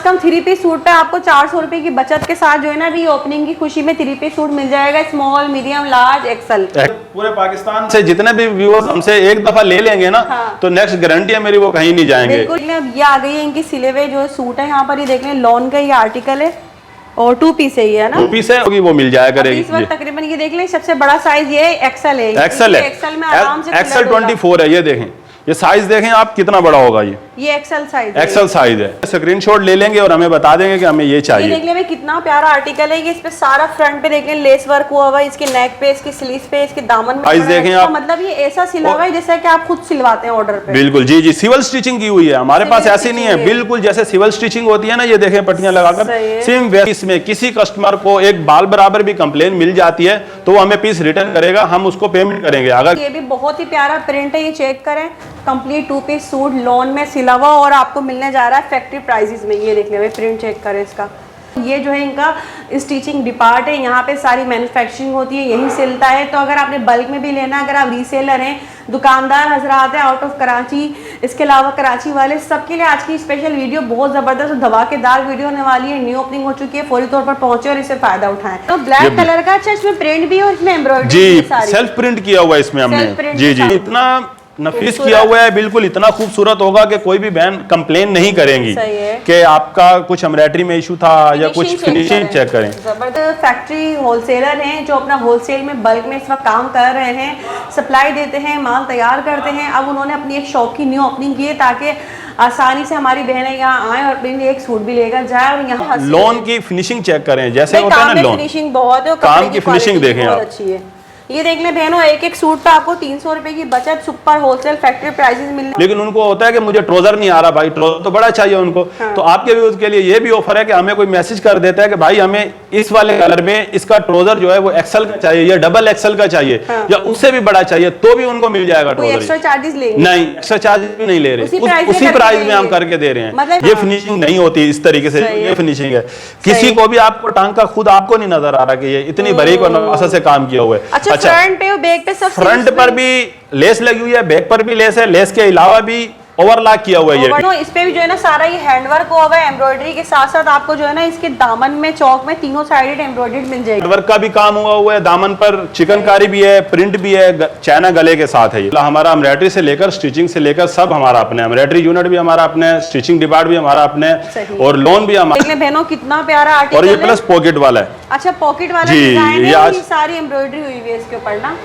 कम 3 piece suit पे आपको 400 रुपए की बचत के साथ जो है ना अभी ओपनिंग की खुशी में 3 पीस सूट मिल जाएगा, स्मॉल, मीडियम, लार्ज, एक्सल। पूरे पाकिस्तान से जितने भी व्यूअर्स हमसे एक दफा ले लेंगे ना, हाँ। तो नेक्स्ट गारंटी है मेरी, वो कहीं नहीं जाएंगे। बिल्कुल। अब ये आ गई है इनकी सिले हुए जो सूट है, यहाँ पर ये देख लें लॉन का ये आर्टिकल है और 2 पीस है, ये ना 2 पीस है, वो मिल जाया करेगी। इस वक्त तकरीबन ये देख लें सबसे बड़ा साइज ये एक्सल है। एक्सल है, एक्सल में आराम से एक्सल 24 है। ये देखें, ये साइज देखें आप कितना बड़ा होगा। ये एक्सल साइज, एक्सल साइज है। स्क्रीनशॉट ले लेंगे और हमें बता देंगे कि हमें ये चाहिए। ये देख ले कितना प्यारा आर्टिकल है। ये इस पे सारा फ्रंट पे देख लें लेस वर्क हुआ हुआ है, इसके नेक पे, इसकी स्लीव्स पे, इसके दामन में साइज देखें आप, मतलब ये ऐसा सिला हुआ है जैसे कि आप खुद सिलवाते हैं ऑर्डर पे। बिल्कुल जी जी, सिविल स्टिचिंग की हुई है हमारे पास, ऐसी नहीं है, बिल्कुल जैसे सिविल स्टिचिंग होती है ना, ये देखें पट्टियां लगाकर सेम। इसमें किसी कस्टमर को एक बाल बराबर भी कंप्लेन मिल जाती है तो वो हमें पीस रिटर्न करेगा, हम उसको पेमेंट करेंगे। अगर ये भी बहुत ही प्यारा प्रिंट है, ये चेक करें, कंप्लीट 2 पीस सूट लॉन में सिला हुआ और आपको मिलने जा रहा है फैक्ट्री प्राइसेस में। ये देख ले प्रिंट चेक करें इसका। ये जो है इनका स्टिचिंग डिपार्ट है, यहाँ पे सारी मैन्युफैक्चरिंग होती है, यही सिलता है। तो अगर आपने बल्क में भी लेना, अगर आप रीसेलर हैं, दुकानदार हजरात हैं आउट ऑफ कराची, इसके अलावा कराची वाले, सबके लिए आज की स्पेशल वीडियो बहुत जबरदस्त धमाकेदार वीडियो होने वाली है। न्यू ओपनिंग हो चुकी है, फौरी तौर पर पहुंचे और इससे फायदा उठाएं। तो ब्लैक कलर का, अच्छा इसमें प्रिंट भी है और इसमें एम्ब्रॉयडरी जी, सेल्फ प्रिंट किया हुआ है इसमें हमने। जी जी, इतना नफीस किया हुआ है, बिल्कुल इतना खूबसूरत होगा कि कोई भी बहन कंप्लेन नहीं करेंगी कि आपका कुछ एम्ब्रॉयडरी में इशू था या कुछ। फिनिशिंग चेक करें। जबरदस्त फैक्ट्री होलसेलर हैं जो अपना होलसेल में बल्क में इस वक्त काम कर रहे हैं, सप्लाई देते हैं, माल तैयार करते हैं। अब उन्होंने अपनी एक शॉप की न्यू ओपनिंग की है ताकि आसानी से हमारी बहनें यहाँ आए और अपने लिए एक सूट भी लेकर जाए। और यहाँ लोन की फिनिशिंग चेक करें, जैसे होता है ना लोन, फिनिशिंग बहुत है, काम की फिनिशिंग देखें आप, अच्छी है। ये देख लें बहनों, एक सूट पे आपको 300 रुपए की बचत सुपर होलसेल फैक्ट्री प्राइसेस मिलने। लेकिन उनको होता है कि मुझे ट्राउजर नहीं आ रहा भाई, ट्राउजर तो बड़ा चाहिए उनको। हाँ। तो आपके व्यूअर्स के लिए ये भी ऑफर है कि हमें कोई मैसेज कर देता है कि भाई हमें इस वाले कलर में इसका ट्राउजर जो है वो एक्सल का चाहिए या डबल एक्सल का चाहिए, हाँ। या उससे भी बड़ा चाहिए, तो भी उनको मिल जाएगा ट्राउजर। एक्स्ट्रा चार्जेस लेंगे? नहीं, एक्स्ट्रा चार्जेस भी नहीं ले रहे, उसी प्राइस में हम करके दे रहे हैं। मतलब ये फिनिशिंग नहीं होती इस तरीके से, ये फिनिशिंग है। किसी को भी आपको टांका खुद आपको नहीं नजर आ रहा कि ये इतनी बारीक और नफासत से काम किया हुआ है। अच्छा, फ्रंट पर भी लेस लगी हुई है, बैक पर भी लेस है, लेस के अलावा भी ओवरलॉक किया हुआ है। ये इस पे भी जो है ना सारा ये हैंडवर्क हुआ है, एम्ब्रॉयडरी के साथ साथ आपको जो है ना इसके दामन में, चौक में तीनों साइडेड एम्ब्रॉयडरी मिल जाएगी। हैंडवर्क का भी काम हुआ है, दामन पर चिकनकारी भी है, प्रिंट भी है, चाइना गले के साथ है। ये हमारा एम्ब्रॉयडरी से लेकर स्टिचिंग से लेकर सब हमारा अपने, एम्ब्रॉयडरी यूनिट भी हमारा अपने, स्टिचिंग डिपार्ट भी हमारा अपने, और लोन भी हमारा। बहनों कितना प्यारा आर्टिकल, और ये प्लस पॉकेट वाला है। अच्छा, पॉकेट वाला डिजाइन है, ये सारी एम्ब्रॉयडरी हुई है इसके ऊपर ना।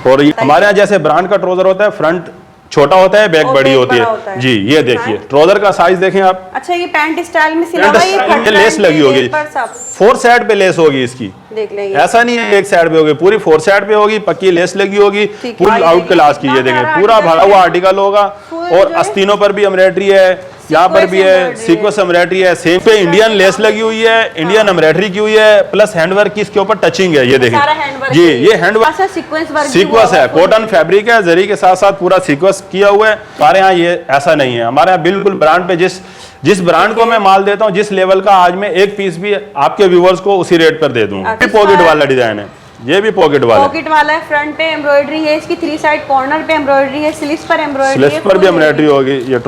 और हमारे यहाँ जैसे ब्रांड का ट्राउजर होता है, फ्रंट छोटा होता है, बैक बड़ी होती है। जी, ये देखिए ट्राउजर का साइज देखें आप। अच्छा, ये पैंट स्टाइल में सिला हुआ है, ये लेस लगी होगी, 4 साइड पे लेस होगी इसकी, देख लेंगे। ऐसा नहीं है एक साइड पे होगी, पूरी 4 साइड पे होगी, पक्की लेस लगी होगी, फुल आउट क्लास की। ये देखें पूरा भरा हुआ आर्टिकल होगा, और आस्तीनों पर भी एम्ब्रॉयडरी है, यहाँ पर भी है, सीक्वेंस एम्ब्रॉयडरी है, सेम पे इंडियन लेस लगी हुई है, इंडियन एम्ब्रॉयडरी की हुई है, प्लस हैंडवर्क की इसके ऊपर टचिंग है। ये देखें जी, ये हैंडवर्क सीक्वेंस है, कॉटन फैब्रिक है, जरी के साथ साथ पूरा सीक्वेंस किया हुआ है। हमारे यहाँ ये ऐसा नहीं है, हमारे यहाँ बिल्कुल ब्रांड पे जिस ब्रांड को मैं माल देता हूँ, जिस लेवल का, आज मैं एक पीस भी आपके व्यूवर्स को उसी रेट पर दे दूंगा। पॉकेट वाला डिजाइन है, ये भी पॉकेट वाला है, फ्रंट पे एम्ब्रॉयडरी है, इसकी 3 साइड कॉर्नर पे एम्ब्रॉयडरी है, स्लीव्स पर एम्ब्रॉयडरी है, स्लीव्स पर भी एम्ब्रॉयडरी होगी। ये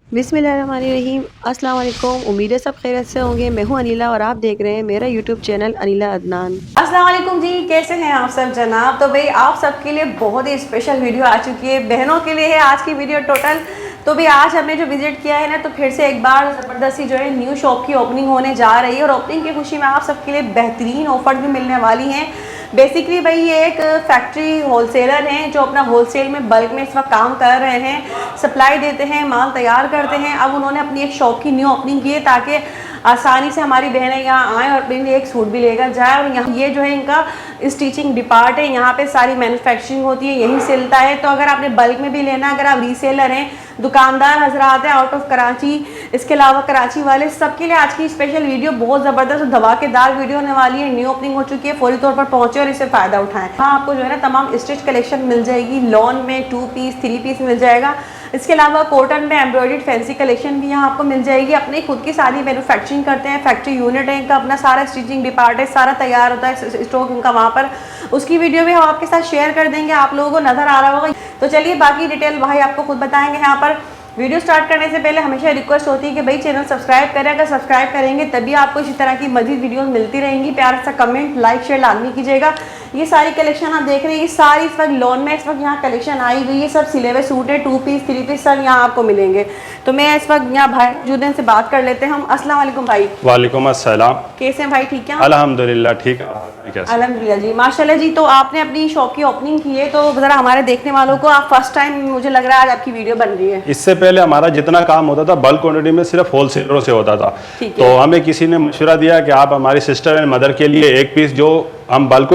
बिस्मिल्लाहिर्रहमानिर्रहीम, अस्सलाम वालेकुम, उम्मीद है सब खैरियत से होंगे। मैं हूं अनिला और आप देख रहे हैं मेरा यूट्यूब चैनल अनिला अदनान। अस्सलाम वालेकुम जी, कैसे हैं आप सब जनाब। तो भाई आप सबके लिए बहुत ही स्पेशल वीडियो आ चुकी है, बहनों के लिए है आज की वीडियो टोटल। तो भाई आज हमने जो विजिट किया है ना, तो फिर से एक बार ज़बरदस्ती जो है न्यू शॉप की ओपनिंग होने जा रही है, और ओपनिंग की खुशी में आप सबके लिए बेहतरीन ऑफर भी मिलने वाली हैं। बेसिकली भाई ये एक फैक्ट्री होलसेलर हैं जो अपना होलसेल में बल्क में इस वक्त काम कर रहे हैं, सप्लाई देते हैं, माल तैयार करते हैं। अब उन्होंने अपनी एक शॉप की न्यू ओपनिंग की है ताकि आसानी से हमारी बहनें यहाँ आएँ और अपने लिए एक सूट भी लेकर जाए। और यहाँ ये जो है इनका स्टिचिंग डिपार्ट है, यहाँ पे सारी मैन्युफैक्चरिंग होती है, यही सिलता है। तो अगर आपने बल्क में भी लेना, अगर आप रीसेलर हैं, दुकानदार हजरात हैं आउट ऑफ कराची, इसके अलावा कराची वाले, सबके लिए आज की स्पेशल वीडियो बहुत ज़बरदस्त धमाकेदार वीडियो होने वाली है। न्यू ओपनिंग हो चुकी है, फौरी तौर पर पहुँचे और इससे फ़ायदा उठाएं। हाँ, आपको जो है ना तमाम स्टिच कलेक्शन मिल जाएगी, लॉन में 2 पीस 3 पीस मिल जाएगा। इसके अलावा कॉटन में एम्ब्रॉयडर्ड फैंसी कलेक्शन भी यहाँ आपको मिल जाएगी। अपनी खुद की सारी मैन्युफैक्चरिंग करते हैं, फैक्ट्री यूनिट है इनका, अपना सारा स्टिचिंग डिपार्ट है, सारा तैयार होता है स्टॉक इनका वहाँ पर। उसकी वीडियो भी हम आपके साथ शेयर कर देंगे, आप लोगों को नज़र आ रहा होगा। तो चलिए बाकी डिटेल भाई आपको खुद बताएंगे। यहाँ पर वीडियो स्टार्ट करने से पहले हमेशा रिक्वेस्ट होती है कि भाई चैनल सब्सक्राइब करें, अगर सब्सक्राइब करेंगे तभी आपको इसी तरह की मजीद वीडियोस मिलती रहेंगी। प्यार सा कमेंट लाइक शेयर लाजमी कीजिएगा। ये सारी कलेक्शन आप देख रहे हैं, ये सारी इस वक्त लॉन में इस वक्त यहाँ कलेक्शन आई हुई है, सब सिले हुए सूट है, 2 पीस 3 पीस सब यहाँ आपको मिलेंगे। तो मैं इस वक्त यहाँ भाई जुदन से बात कर लेते हैं हम। अस्सलाम वालेकुम भाई। वालेकुम अस्सलाम। कैसे हैं भाई, ठीक है? अल्हम्दुलिल्लाह ठीक है। अल्हम्दुलिल्लाह जी, माशाल्लाह जी। तो आपने अपनी शॉप की ओपनिंग की है, तो जरा हमारे देखने वालों को, आप फर्स्ट टाइम मुझे लग रहा है आज आपकी वीडियो बन रही है। इससे पहले हमारा जितना काम होता था बल्क क्वांटिटी में सिर्फ होलसेलरों से होता था। तो हमें किसी ने मशवरा दिया कि आप हमारी सिस्टर एंड मदर के लिए एक पीस, जो हम बल्क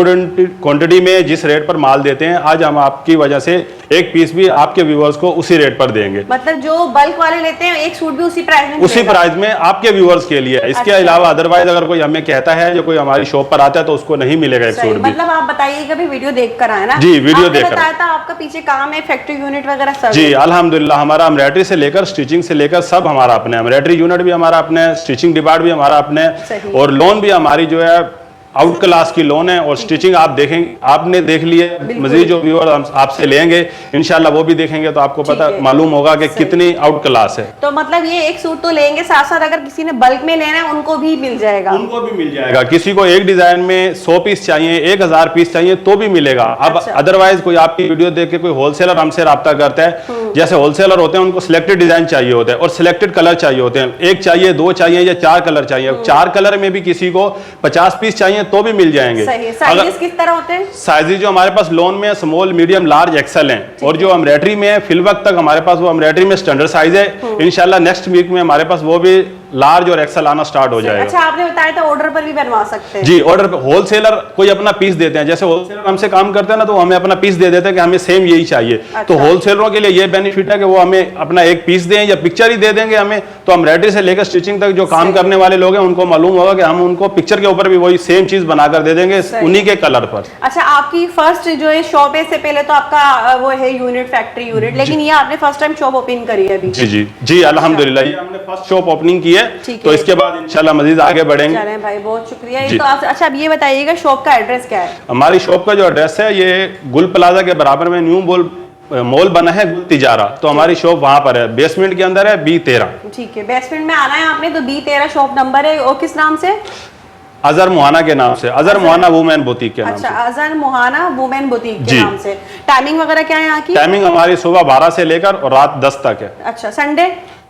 क्वांटिटी में जिस रेट पर माल देते हैं, आज हम आपकी वजह से एक पीस भी आपके व्यूअर्स को उसी रेट पर देंगे। मतलब जो बल्क वाले लेते हैं एक सूट भी उसी प्राइस में, उसी प्राइस में आपके व्यूअर्स के लिए। इसके अलावा अदरवाइज अगर कोई हमें कहता है जो कोई हमारी शॉप पर आता है तो उसको नहीं मिलेगा एक सूट भी। मतलब आप बताइएगा भी, वीडियो देख कर आए ना? जी, वीडियो देख कर। बताया था आपका पीछे काम है, फैक्ट्री यूनिट वगैरह सब? जी अल्हम्दुलिल्लाह, हमारा एम्ब्रॉयडरी से लेकर स्टिचिंग से लेकर सब हमारा अपने, एम्ब्रॉयडरी यूनिट भी हमारा अपने, स्टिचिंग डिपार्ट भी हमारा अपने, और लोन भी हमारी जो है आउट क्लास की लोन है। और स्टिचिंग आप देखेंगे, आपने देख लिए, मजीद जो व्यूअर आपसे लेंगे इंशाल्लाह वो भी देखेंगे तो आपको पता मालूम होगा कि कितनी आउट क्लास है। तो मतलब ये एक सूट तो लेंगे, साथ साथ अगर किसी ने बल्क में लेना है उनको भी मिल जाएगा? उनको भी मिल जाएगा। किसी को एक डिजाइन में 100 पीस चाहिए, 1000 पीस चाहिए तो भी मिलेगा। अब अदरवाइज कोई आपकी वीडियो देख के कोई होलसेलर हमसे रब्ता करता है, जैसे होलसेलर होते हैं उनको सिलेक्टेड डिजाइन चाहिए होता है और सिलेक्टेड कलर चाहिए होते हैं, एक चाहिए, 2 चाहिए या 4 कलर चाहिए। 4 कलर में भी किसी को 50 पीस चाहिए तो भी मिल जाएंगे। साइजेस किस तरह होते हैं? साइजेस जो हमारे पास लोन में स्मॉल, मीडियम, लार्ज, एक्सेल हैं, और जो एम्ब्रॉयडरी में है फिल वक्त तक हमारे पास वो एम्ब्रॉयडरी में स्टैंडर्ड साइज है। इंशाल्लाह नेक्स्ट वीक में हमारे पास वो भी लार्ज और एक्सेल आना स्टार्ट हो जाएगा। अच्छा, आपने बताया था ऑर्डर पर भी बनवा सकते हैं? जी, ऑर्डर पर। होलसेलर कोई अपना पीस देते हैं, जैसे होलसेलर हमसे काम करते हैं ना, तो हमें अपना पीस दे देते हैं कि हमें सेम यही चाहिए। तो होलसेलरों के लिए ये बेनिफिट है कि वो हमें अपना एक पीस दें या पिक्चर ही दे देंगे हमें, तो एम्ब्रॉयडरी से लेकर स्टिचिंग तक जो काम करने वाले लोग हैं उनको मालूम होगा कि हम उनको पिक्चर के ऊपर भी वही सेम चीज बनाकर दे देंगे उन्हीं के कलर पर। अच्छा, आपकी फर्स्ट जो है शॉप है, इससे पहले तो आपका वो है यूनिट, फैक्ट्री यूनिट, लेकिन ये आपने फर्स्ट टाइम शॉप ओपन करी है अभी? जी जी जी अल्हम्दुलिल्लाह, ये हमने फर्स्ट शॉप ओपनिंग की है, तो इसके बाद इंशाल्लाह मजीद आगे बढ़ेंगे। चलें भाई, बहुत शुक्रिया। तो आप, अच्छा अब ये बताइएगा शॉप का एड्रेस क्या है? हमारी शॉप का जो एड्रेस है, ये गुल प्लाजा के बराबर में न्यू मॉल बना है, गुल तिजारा, तो हमारी शॉप वहां पर है, बेसमेंट के अंदर है, B13। ठीक है, बेसमेंट में आना है आपने, तो B13 शॉप नंबर है। और किस नाम से? अजहर मोहाना के नाम से, अजहर मोहाना वुमेन बुटीक के नाम से। अच्छा, अजहर मोहाना वुमेन बुटीक के नाम से। टाइमिंग वगैरह क्या है यहाँ की? टाइमिंग हमारी सुबह 12 से लेकर और रात 10 तक है। अच्छा,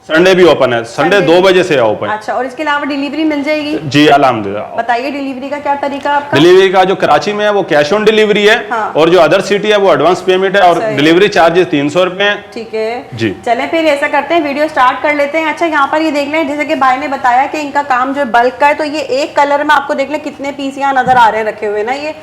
संडे भी ओपन है, संडे 2 बजे से ओपन। अच्छा, और इसके अलावा डिलीवरी मिल जाएगी? जी अल्हम्दुलिल्लाह। बताइए डिलीवरी का क्या तरीका आपका? डिलीवरी का जो कराची में है वो कैश ऑन डिलीवरी है, और जो अदर सिटी है वो एडवांस पेमेंट है, और डिलीवरी चार्जेस 300 रुपए है। ठीक है जी। चले फिर ऐसा करते हैं, वीडियो स्टार्ट कर लेते हैं। अच्छा, यहाँ पर ये देख लें, जैसे कि भाई ने बताया कि इनका काम जो बल्क का है, तो ये एक कलर में आपको देख लें कितने पीस यहाँ नजर आ रहे हैं रखे हुए ना, ये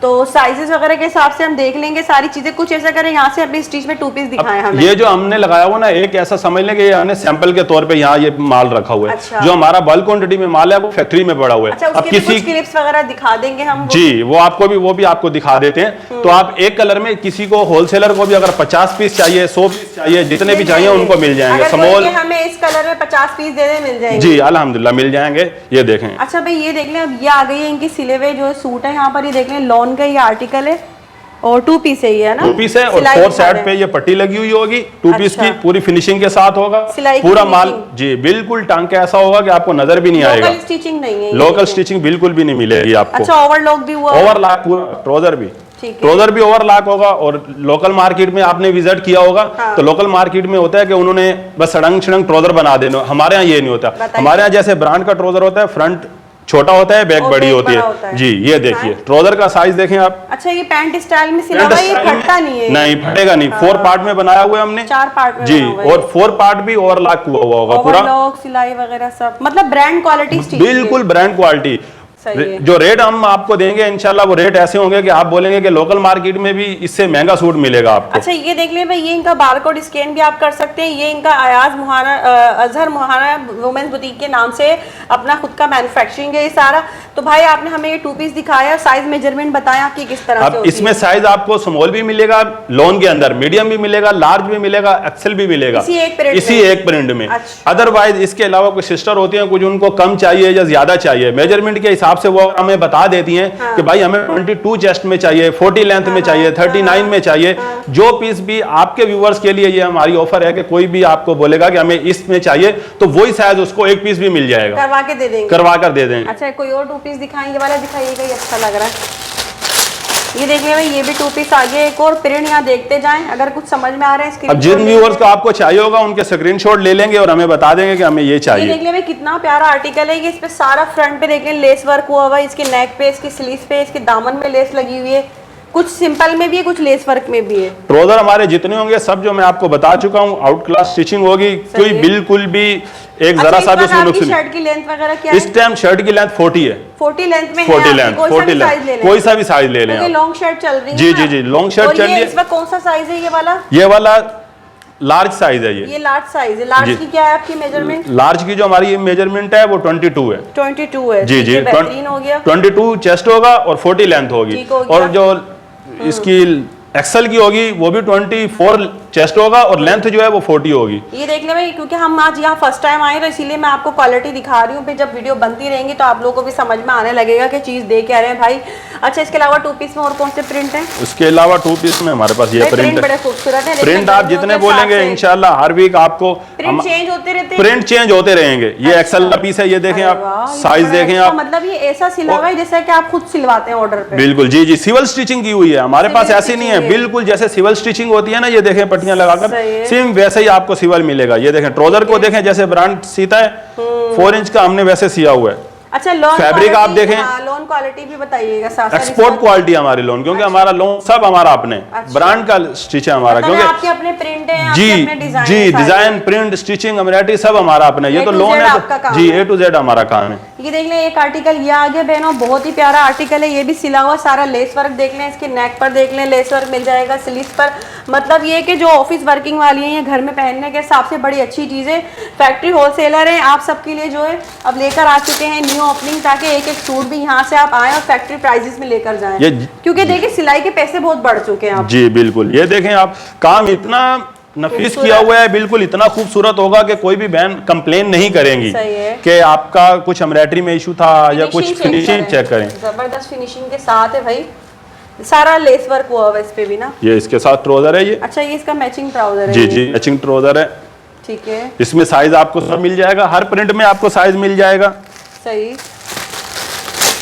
तो साइजेस वगैरह के हिसाब से हम देख लेंगे सारी चीजें। कुछ ऐसा करें यहाँ से अपनी स्टिच में 2 पीस दिखाएं हमें। ये जो हमने लगाया हुआ ना, एक ऐसा समझ लें कि ये हमने सैंपल के तौर पे यहाँ ये माल रखा हुआ है। अच्छा। जो हमारा बल्क क्वांटिटी में माल है वो फैक्ट्री में पड़ा हुआ है। अच्छा, अब किसी कुछ क्लिप्स वगैरह दिखा देंगे हम? जी, वो भी आपको दिखा देते हैं। तो आप एक कलर में किसी को, होलसेलर को भी अगर 50 पीस चाहिए, 100 पीस चाहिए, जितने भी चाहिए उनको मिल जाएंगे। स्मॉल हमें इस कलर में 50 पीस दे मिल जाएंगे? जी अल्हम्दुलिल्लाह मिल जाएंगे। ये देखें। अच्छा भाई, ये देख लें, अब ये आ गई है इनकी सिले हुए जो सूट है यहाँ पर, ये देख लें लॉन का ये आर्टिकल है, और 2 पीस है ये ना? 2 पीस है, और 4 साइड पे ये पट्टी लगी हुई होगी, 2 पीस की पूरी फिनिशिंग के साथ होगा पूरा माल। जी बिल्कुल, टांग के ऐसा होगा कि आपको नजर भी नहीं आएगा। लोकल स्टिचिंग नहीं है? लोकल स्टिचिंग बिल्कुल भी नहीं मिलेगी आपको। अच्छा, ओवरलॉक भी हुआ? ओवरलॉक पूरा, ट्राउजर भी ओवरलॉक होगा। और लोकल मार्केट में आपने विजिट किया होगा, तो लोकल मार्केट में होता है कि उन्होंने बस सड़ंग ट्राउजर बना देना, हमारे यहाँ ये नहीं होता। हमारे यहाँ जैसे ब्रांड का ट्राउजर होता है, फ्रंट छोटा होता है, बैक बड़ी होती है। जी, ये देखिए ट्राउजर का साइज देखें आप। अच्छा, ये पैंट स्टाइल में सिला हुआ है, ये फटता नहीं है? नहीं फटेगा नहीं। 4 पार्ट में बनाया हुआ है हमने, 4 पार्ट में। जी, और 4 पार्ट भी ओवरलॉक हुआ होगा पूरा, ओवरलॉक, सिलाई वगैरह सब, मतलब ब्रांड क्वालिटी, बिल्कुल ब्रांड क्वालिटी। जो रेट हम आपको देंगे इंशाल्लाह वो रेट ऐसे होंगे कि आप बोलेंगे कि लोकल मार्केट में भी इससे महंगा सूट मिलेगा आपको। अच्छा, ये देख लें भाई, ये इनका बारकोड स्कैन भी आप कर सकते हैं। ये इनका अजहर मोहाना वुमेन्स बुटीक के नाम से अपना खुद का मैन्युफैक्चरिंग है ये सारा। तो भाई आपने हमें ये 2 पीस दिखाया, साइज मेजरमेंट बताया कि किस तरह से होती है? इसमें साइज आपको स्मॉल भी मिलेगा लोन के अंदर, मीडियम भी मिलेगा, लार्ज भी मिलेगा, एक्सेल भी मिलेगा, इसी एक प्रिंट में। अदरवाइज इसके अलावा कुछ सिस्टर होती हैं, कुछ उनको कम चाहिए या ज्यादा चाहिए, मेजरमेंट के हिसाब हिसाब से वो हमें बता देती हैं कि भाई हमें 22 चेस्ट में चाहिए, 40 लेंथ में चाहिए, 39 में चाहिए, जो पीस भी आपके व्यूवर्स के लिए ये हमारी ऑफर है कि कोई भी आपको बोलेगा कि हमें इसमें चाहिए तो वही साइज उसको एक पीस भी मिल जाएगा, करवा के दे देंगे, करवा कर दे देंगे। अच्छा कोई और 2 पीस दिखाएंगे, वाला दिखाइएगा, ये अच्छा लग रहा है। ये देख ले भाई, ये भी 2 पीस आ गया। एक और प्रिंट यहाँ देखते जाएं, अगर कुछ समझ में आ रहा है। अब जिन व्यूअर्स को आपको चाहिए होगा उनके स्क्रीनशॉट ले लेंगे और हमें बता देंगे कि हमें ये चाहिए। ये देख ले भाई, कितना प्यारा आर्टिकल है ये। इस पे सारा फ्रंट पे देख ले लेस वर्क हुआ हुआ है, इसके नेक पे, इसकी स्लीव पे, इसके दामन में लेस लगी हुई है। कुछ सिंपल में भी है, कुछ लेस वर्क में भी है। ट्राउजर हमारे जितने होंगे सब जो मैं आपको बता चुका हूँ, आउट क्लास स्टिचिंग होगी, कोई बिल्कुल भी एक जरा सा भी उसमें नुक्स नहीं। शर्ट की लेंथ वगैरह क्या है? इस टाइम शर्ट की लेंथ 40 है। 40 लेंथ में 40 लेंथ, 40 लेंथ, कोई सा भी साइज ले लें आप। लॉन्ग शर्ट चल रही है। जी जी जी, लॉन्ग शर्ट चल रही है। इस वक्त कौन सा साइज है ये वाला? ये वाला लार्ज साइज है। ये लार्ज साइज है। लार्ज की क्या है आपकी मेजरमेंट? लार्ज की जो हमारी मेजरमेंट है वो 22 है। 22 है जी जी, बेहतरीन हो गया। 22 चेस्ट होगा और 40 लेंथ होगी, और जो इसकी एक्सल की होगी वो भी 24 चेस्ट होगा और लेंथ जो है वो 40 होगी। ये देख ले भाई, क्योंकि हम आज यहाँ फर्स्ट टाइम आए तो इसीलिए मैं आपको क्वालिटी दिखा रही हूँ। फिर जब वीडियो बनती रहेंगी तो आप लोगों को भी समझ में आने लगेगा कि चीज दे क्या रहे हैं भाई। अच्छा, इसके अलावा 2 पीस में और कौन से प्रिंट हैं? उसके अलावा 2 पीस में हमारे पास ये प्रिंट बड़े खूबसूरत है। प्रिंट आप जितने बोलेंगे इंशाल्लाह हर वीक आपको प्रिंट चेंज होते रहते हैं। प्रिंट चेंज होते रहेंगे। ये एक्सल का पीस है, ये देखें आप, साइज देखें आप। मतलब ये ऐसा सिला हुआ है जैसा कि आप खुद सिलवाते हैं ऑर्डर पे। बिल्कुल, जी जी, सिविल स्टिचिंग की हुई है हमारे पास, ऐसी नहीं है। बिल्कुल जैसे सिविल स्टिचिंग होती है ना, ये देखें पट्टियां लगाकर, सेम वैसे ही आपको सिविल मिलेगा। ये देखें ट्राउजर को देखें, जैसे ब्रांड सीता है 4 इंच का हमने वैसे सिया हुआ है। अच्छा, लोन फैब्रिक आप देखें, लोन क्वालिटी भी बताइएगा साथ। एक्सपोर्ट क्वालिटी हमारी लोन, क्योंकि हमारा लोन सब हमारा अपने ब्रांड का स्टिच है हमारा, क्योंकि आपके अपने प्रिंट है, जी जी, डिजाइन, प्रिंट, स्टिचिंग, एम्ब्रॉयडरी सब हमारा अपना। ये तो लोन है जी, A to Z हमारा काम है। ये देख लें, एक आर्टिकल ये आ गया बहनों, बहुत ही प्यारा आर्टिकल है। ये भी सिला हुआ सारा लेस वर्क देख लें, इसके नेक पर देख लें लेस वर्क मिल जाएगा, स्लीव पर। मतलब ये कि जो ऑफिस वर्किंग वाली है, ये घर में पहनने के हिसाब से बड़ी अच्छी चीज़ है। फैक्ट्री होलसेलर है, आप सबके लिए जो है अब लेकर आ चुके हैं न्यू ओपनिंग, ताकि एक एक सूट भी यहाँ से आप आए और फैक्ट्री प्राइसेस में लेकर जाएं। क्योंकि देखिए सिलाई के पैसे बहुत बढ़ चुके हैं। जी बिल्कुल, ये देखें आप, काम इतना नफीस किया हुआ है, बिल्कुल इतना खूबसूरत होगा कि कोई भी बहन कंप्लेन नहीं करेंगी कि आपका कुछ एम्ब्रॉयडरी में इशू था या कुछ। फिनिशिंग चेक करें, जबरदस्त फिनिशिंग के साथ है भाई, सारा लेस वर्क हुआ है इस पे भी ना। ये इसके साथ ट्राउजर है ये। अच्छा, ये इसका मैचिंग ट्राउजर है। जी जी, मैचिंग ट्राउजर है, ठीक है। इसमें साइज आपको सब मिल जाएगा, हर प्रिंट में आपको साइज मिल जाएगा। सही,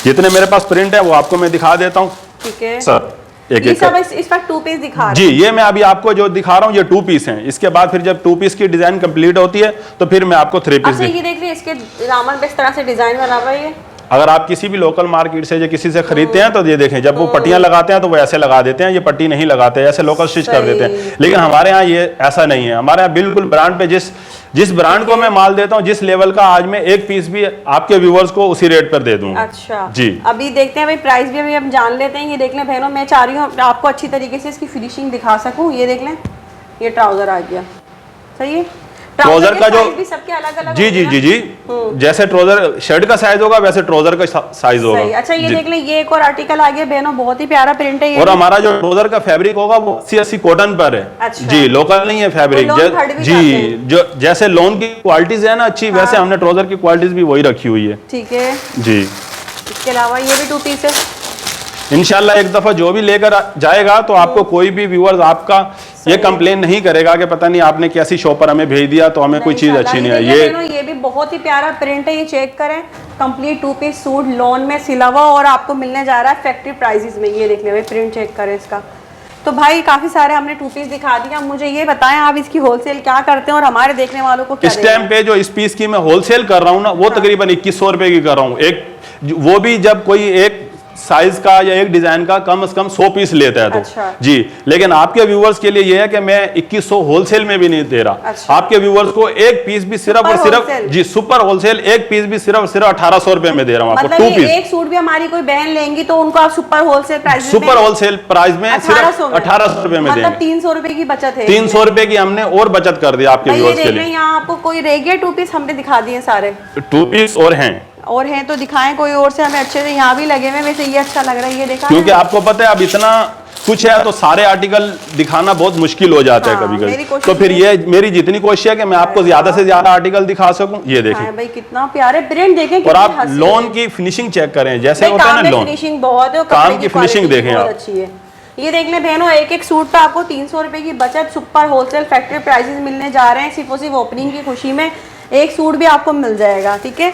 जितने मेरे पास प्रिंट है वो आपको मैं दिखा देता हूँ। ठीक है सर, एक ये सब इस पर 2 पीस दिखा रहे जी, ये मैं अभी आपको जो दिखा रहा हूँ ये 2 पीस हैं। इसके बाद फिर जब 2 पीस की डिजाइन कंप्लीट होती है तो फिर मैं आपको 3 पीस। अच्छा, ये देख रहे इसके दामन पे इस तरह से डिजाइन बना हुआ है। अगर आप किसी भी लोकल मार्केट से या किसी से खरीदते हैं तो ये देखें, जब वो पट्टियां लगाते हैं तो वो ऐसे लगा देते हैं, ये पट्टी नहीं लगाते, ऐसे लोकल स्टिच कर देते हैं। लेकिन हमारे यहाँ ये ऐसा नहीं है। हमारे यहाँ बिल्कुल ब्रांड पे जिस ब्रांड को मैं माल देता हूँ, जिस लेवल का, आज मैं एक पीस भी आपके व्यूवर्स को उसी रेट पर दे दूंगा। अच्छा जी, अभी देखते हैं भाई, प्राइस भी अभी हम जान लेते हैं। ये देख लें बहनों, मैं चाह रही हूँ आपको अच्छी तरीके से इसकी फिनिशिंग दिखा सकूँ। ये देख लें, ये ट्राउजर आ गया, सही है। ट्राउजर का जो भी सबके अलग अलग जी जी जी जी, जैसे ट्राउजर शर्ट का साइज होगा वैसे ट्राउजर का साइज होगा। अच्छा, ये देख लें, ये एक और आर्टिकल आ गया बहनों, बहुत ही प्यारा प्रिंट है ये। और हमारा जो ट्राउजर का फैब्रिक होगा वो 80-80 कॉटन पर है। अच्छा। जी, लोकल नहीं है फैब्रिक। जी, जो जैसे लोन की क्वालिटीज है ना अच्छी, वैसे हमने ट्राउजर की क्वालिटीज भी वही रखी हुई है। ठीक है जी। इसके अलावा ये भी 2 पीस है। इंशाल्लाह एक दफा जो भी लेकर जाएगा तो आपको कोई भी व्यूअर्स आपका ये कंप्लेन नहीं करेगा कि पता नहीं आपने कैसी शॉप पर हमें भेज दिया तो हमें कोई चीज अच्छी नहीं है। ये भी बहुत ही प्यारा प्रिंट है, ये चेक करें। कंप्लीट 2 पीस सूट लोन में सिला हुआ और आपको मिलने जा रहा है फैक्ट्री प्राइसेस में। ये देख ले भाई, प्रिंट चेक करें इसका। तो भाई काफी सारे हमने 2 पीस दिखा दिया। मुझे ये बताएं आप इसकी होलसेल क्या करते हैं और हमारे देखने वालों को क्या इस टाइम पे जो इस पीस की मैं होलसेल कर रहा हूँ ना, वो तकरीबन 2100 रुपए की कर रहा हूँ। एक वो भी जब कोई एक साइज का या एक डिजाइन का कम से कम 100 पीस लेता है तो। अच्छा। जी, लेकिन आपके व्यूवर्स के लिए ये है कि मैं 2100 होलसेल में भी नहीं दे रहा। अच्छा। आपके व्यूवर्स को एक पीस भी सिर्फ और सिर्फ, जी सुपर होलसेल, एक पीस भी सिर्फ और सिर्फ 1800 रुपए में दे रहा हूँ आपको। मतलब 2 पीस एक सूट भी हमारी कोई बहन लेंगी तो उनको आप सुपर होलसेल प्राइस में सिर्फ 1800 रुपए में देंगे। 300 रुपए की बचत है। 300 रुपए की हमने और बचत कर दी आपके व्यूवर्स के लिए। यहाँ आपको कोई रह गया 2 पीस हमने दिखा दिए सारे। 2 पीस और हैं तो दिखाएं कोई और से, हमें अच्छे से यहाँ भी लगे हुए। वैसे ये अच्छा लग रहा है, ये देखा, क्योंकि आपको पता है अब इतना कुछ है तो सारे आर्टिकल दिखाना बहुत मुश्किल हो जाता है हाँ, कभी मेरी कभी। कोशिश तो फिर ये मेरी जितनी कोशिश है कि मैं आपको ज्यादा से ज्यादा आर्टिकल दिखा सकूं। ये देखें हाँ भाई कितना प्यारे प्रिंट देखें, और कितनी आप हंसी लोन है। की फिनिशिंग चेक करें, जैसे भाई होता है काम ना में लोन, फिनिशिंग बहुत है और काम कपड़े की quality finishing देखें बहुत आप। अच्छी है। ये देख लें बहनों, एक एक सूट पे आपको 300 रुपए की बचत सुपर होलसेल फैक्ट्री प्राइसेस मिलने जा रहे हैं। सिर्फ और सिर्फ ओपनिंग की खुशी में एक सूट भी आपको मिल जाएगा। ठीक है,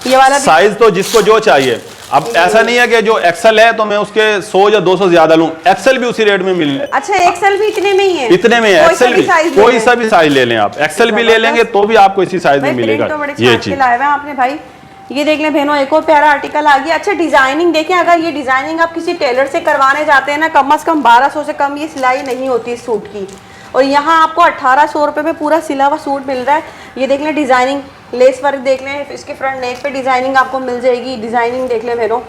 ये वाला भी साइज तो जिसको जो चाहिए। अब ऐसा नहीं है कि जो एक्सेल है तो मैं उसके 100 या 200 ज्यादा लूं, एक्सेल भी उसी रेट में मिल रहा अच्छा, एक्सेल भी इतने में ही है? है, इतने में है कोई एक्सेल सा भी, size ले कोई लें। सा भी साइज ले लें आप, एक्सेल भी ले लेंगे तो भी आपको इसी साइज में भाई मिलेगा। प्रिंट तो बड़े ये छाट के चीज लाए हुए हैं आपने भाई। ये देख लें बहनों, एक और प्यारा आर्टिकल आ गया। अच्छा डिजाइनिंग देखें, अगर ये डिजाइनिंग आप किसी टेलर से करवाने जाते हैं ना, कम से कम 1200 से कम ये सिलाई नहीं होती इस सूट की, और यहाँ आपको 1800 रुपये में पूरा सिला हुआ सूट मिल रहा है। ये देख लें डिजाइनिंग, लेस वर्क देख लें, इसके फ्रंट नेक पे डिजाइनिंग आपको मिल जाएगी। डिजाइनिंग देख लें बहनों,